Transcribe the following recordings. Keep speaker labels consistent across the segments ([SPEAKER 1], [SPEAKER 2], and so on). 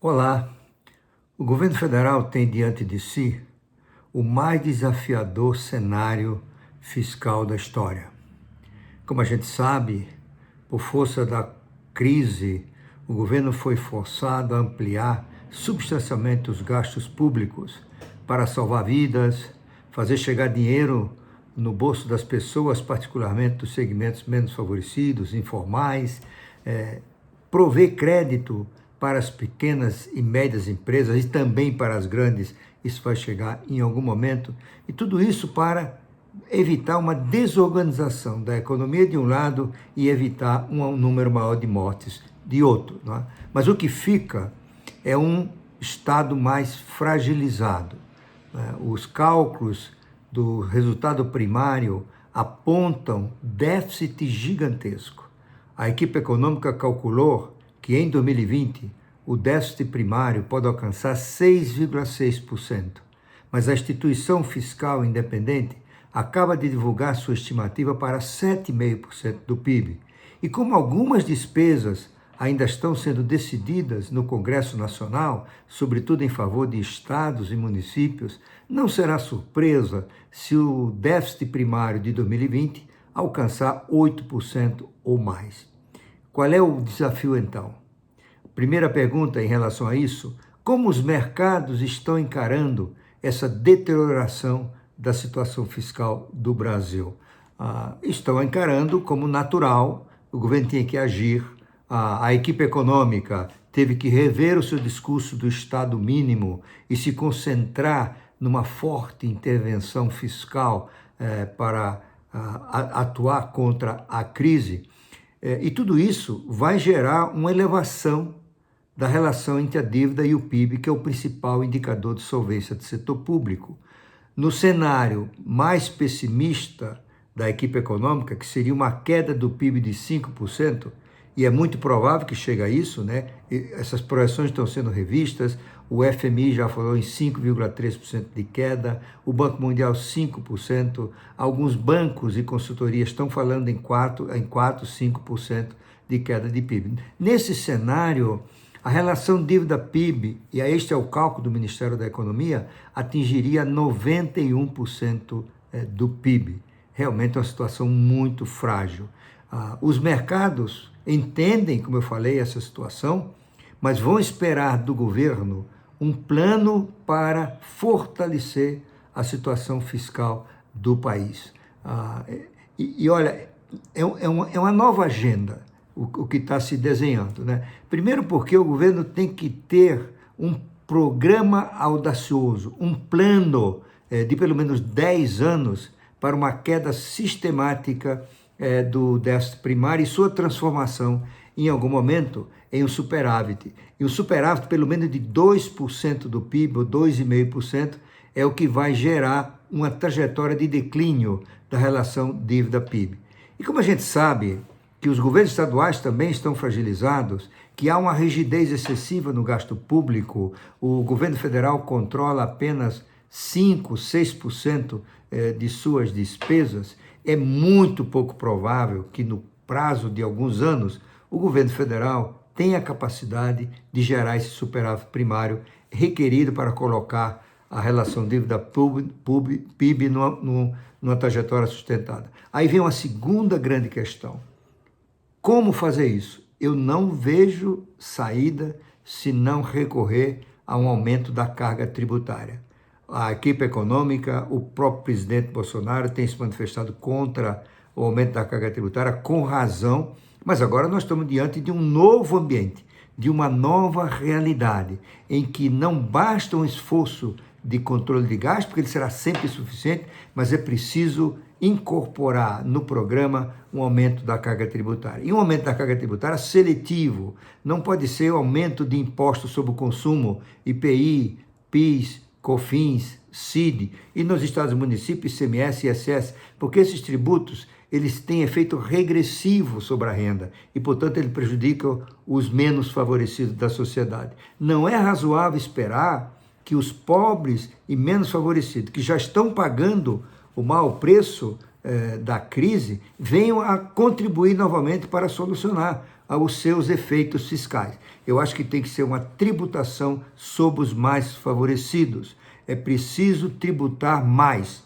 [SPEAKER 1] Olá, o governo federal tem diante de si o mais desafiador cenário fiscal da história. Como a gente sabe, por força da crise, o governo foi forçado a ampliar substancialmente os gastos públicos para salvar vidas, fazer chegar dinheiro no bolso das pessoas, particularmente dos segmentos menos favorecidos, informais, prover crédito para as pequenas e médias empresas e também para as grandes, isso vai chegar em algum momento, e tudo isso para evitar uma desorganização da economia de um lado e evitar um número maior de mortes de outro. Não é? Mas o que fica é um Estado mais fragilizado. Né? Os cálculos do resultado primário apontam déficit gigantesco. A equipe econômica calculou que em 2020 o déficit primário pode alcançar 6,6%, mas a instituição fiscal independente acaba de divulgar sua estimativa para 7,5% do PIB. E como algumas despesas ainda estão sendo decididas no Congresso Nacional, sobretudo em favor de estados e municípios, não será surpresa se o déficit primário de 2020 alcançar 8% ou mais. Qual é o desafio então? Primeira pergunta em relação a isso: como os mercados estão encarando essa deterioração da situação fiscal do Brasil? Estão encarando como natural, o governo tinha que agir, a equipe econômica teve que rever o seu discurso do Estado mínimo e se concentrar numa forte intervenção fiscal para atuar contra a crise. E tudo isso vai gerar uma elevação da relação entre a dívida e o PIB, que é o principal indicador de solvência do setor público. No cenário mais pessimista da equipe econômica, que seria uma queda do PIB de 5%, e é muito provável que chegue a isso, né? Essas projeções estão sendo revistas, o FMI já falou em 5,3% de queda, o Banco Mundial 5%, alguns bancos e consultorias estão falando em 4, 5% de queda de PIB. Nesse cenário, a relação dívida-PIB, e este é o cálculo do Ministério da Economia, atingiria 91% do PIB. Realmente é uma situação muito frágil. Os mercados entendem, como eu falei, essa situação, mas vão esperar do governo um plano para fortalecer a situação fiscal do país. Olha, é uma nova agenda o que está se desenhando, né? Primeiro porque o governo tem que ter um programa audacioso, um plano de pelo menos 10 anos para uma queda sistemática do déficit primário e sua transformação em algum momento em um superávit. E um superávit pelo menos de 2% do PIB, ou 2,5%, é o que vai gerar uma trajetória de declínio da relação dívida-PIB. E como a gente sabe que os governos estaduais também estão fragilizados, que há uma rigidez excessiva no gasto público, o governo federal controla apenas 5, 6% de suas despesas, é muito pouco provável que no prazo de alguns anos o governo federal tenha a capacidade de gerar esse superávit primário requerido para colocar a relação dívida-PIB numa trajetória sustentada. Aí vem uma segunda grande questão. Como fazer isso? Eu não vejo saída se não recorrer a um aumento da carga tributária. A equipe econômica, o próprio presidente Bolsonaro tem se manifestado contra o aumento da carga tributária, com razão, mas agora nós estamos diante de um novo ambiente, de uma nova realidade, em que não basta um esforço de controle de gasto, porque ele será sempre suficiente, mas é preciso incorporar no programa um aumento da carga tributária. E um aumento da carga tributária seletivo, não pode ser o aumento de impostos sobre o consumo, IPI, PIS, COFINS, CID, e nos estados e municípios, ICMS e ISS, porque esses tributos eles têm efeito regressivo sobre a renda e, portanto, eles prejudicam os menos favorecidos da sociedade. Não é razoável esperar que os pobres e menos favorecidos, que já estão pagando o mau preço da crise, venham a contribuir novamente para solucionar. aos seus efeitos fiscais. Eu acho que tem que ser uma tributação sobre os mais favorecidos. É preciso tributar mais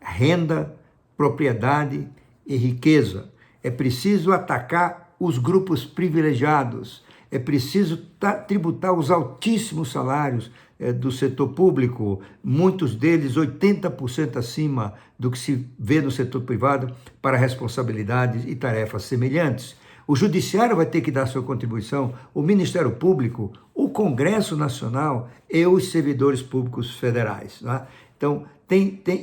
[SPEAKER 1] renda, propriedade e riqueza. É preciso atacar os grupos privilegiados. É preciso tributar os altíssimos salários do setor público, muitos deles 80% acima do que se vê no setor privado, para responsabilidades e tarefas semelhantes. O Judiciário vai ter que dar sua contribuição, o Ministério Público, o Congresso Nacional e os servidores públicos federais. Né? Então,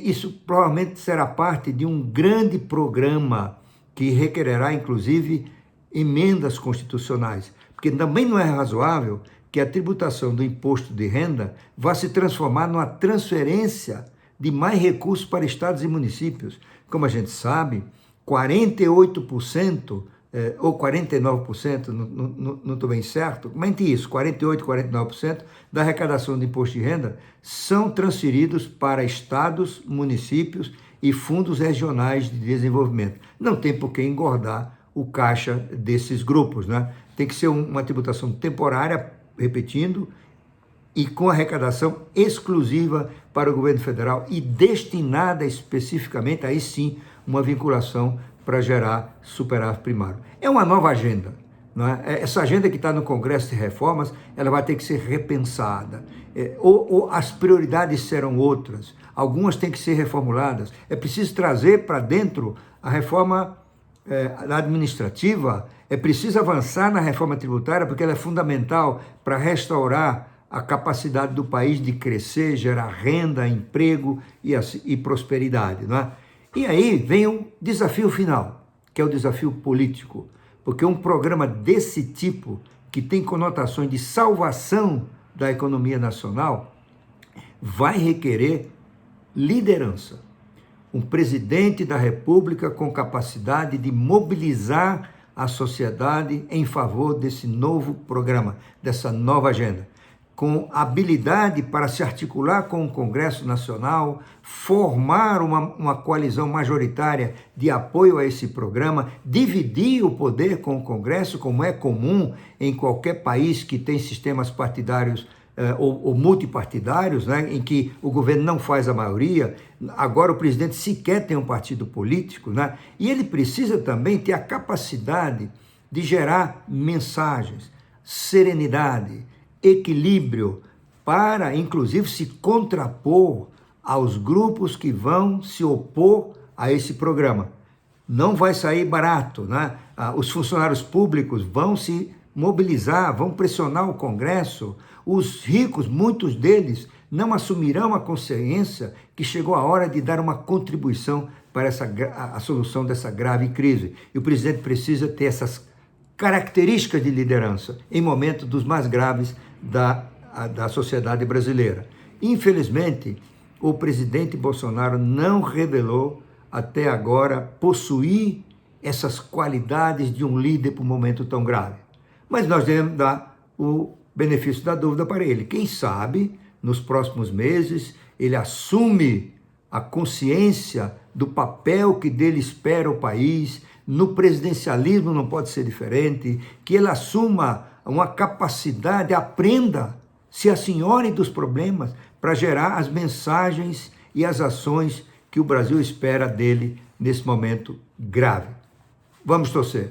[SPEAKER 1] isso provavelmente será parte de um grande programa que requererá, inclusive, emendas constitucionais, porque também não é razoável que a tributação do imposto de renda vá se transformar numa transferência de mais recursos para estados e municípios. Como a gente sabe, 48% ou 49%, não estou bem certo, mas isso, 48%, 49% da arrecadação de imposto de renda são transferidos para estados, municípios e fundos regionais de desenvolvimento. Não tem por que engordar o caixa desses grupos, né? Tem que ser uma tributação temporária, repetindo, e com arrecadação exclusiva para o governo federal e destinada especificamente, aí sim, uma vinculação para gerar superávit primário. É uma nova agenda. Não é? Essa agenda que está no Congresso de Reformas, ela vai ter que ser repensada. Ou as prioridades serão outras. Algumas têm que ser reformuladas. É preciso trazer para dentro a reforma administrativa, é preciso avançar na reforma tributária, porque ela é fundamental para restaurar a capacidade do país de crescer, gerar renda, emprego e prosperidade. Não é? E aí vem um desafio final, que é o desafio político, porque um programa desse tipo, que tem conotações de salvação da economia nacional, vai requerer liderança. Um presidente da República com capacidade de mobilizar a sociedade em favor desse novo programa, dessa nova agenda, com habilidade para se articular com o Congresso Nacional, formar uma coalizão majoritária de apoio a esse programa, dividir o poder com o Congresso, como é comum em qualquer país que tem sistemas partidários ou multipartidários, né, em que o governo não faz a maioria. Agora o presidente sequer tem um partido político, né, e ele precisa também ter a capacidade de gerar mensagens, serenidade, equilíbrio, para inclusive se contrapor aos grupos que vão se opor a esse programa. Não vai sair barato, né? Os funcionários públicos vão se mobilizar, vão pressionar o Congresso. Os ricos, muitos deles, não assumirão a consciência que chegou a hora de dar uma contribuição para a solução dessa grave crise. E o presidente precisa ter essas características de liderança em momentos dos mais graves da sociedade brasileira. Infelizmente, o presidente Bolsonaro não revelou até agora possuir essas qualidades de um líder para um momento tão grave. Mas nós devemos dar o benefício da dúvida para ele. Quem sabe, nos próximos meses, ele assume a consciência do papel que dele espera o país. No presidencialismo não pode ser diferente, que ele assuma uma capacidade, aprenda, se assenhore dos problemas para gerar as mensagens e as ações que o Brasil espera dele nesse momento grave. Vamos torcer.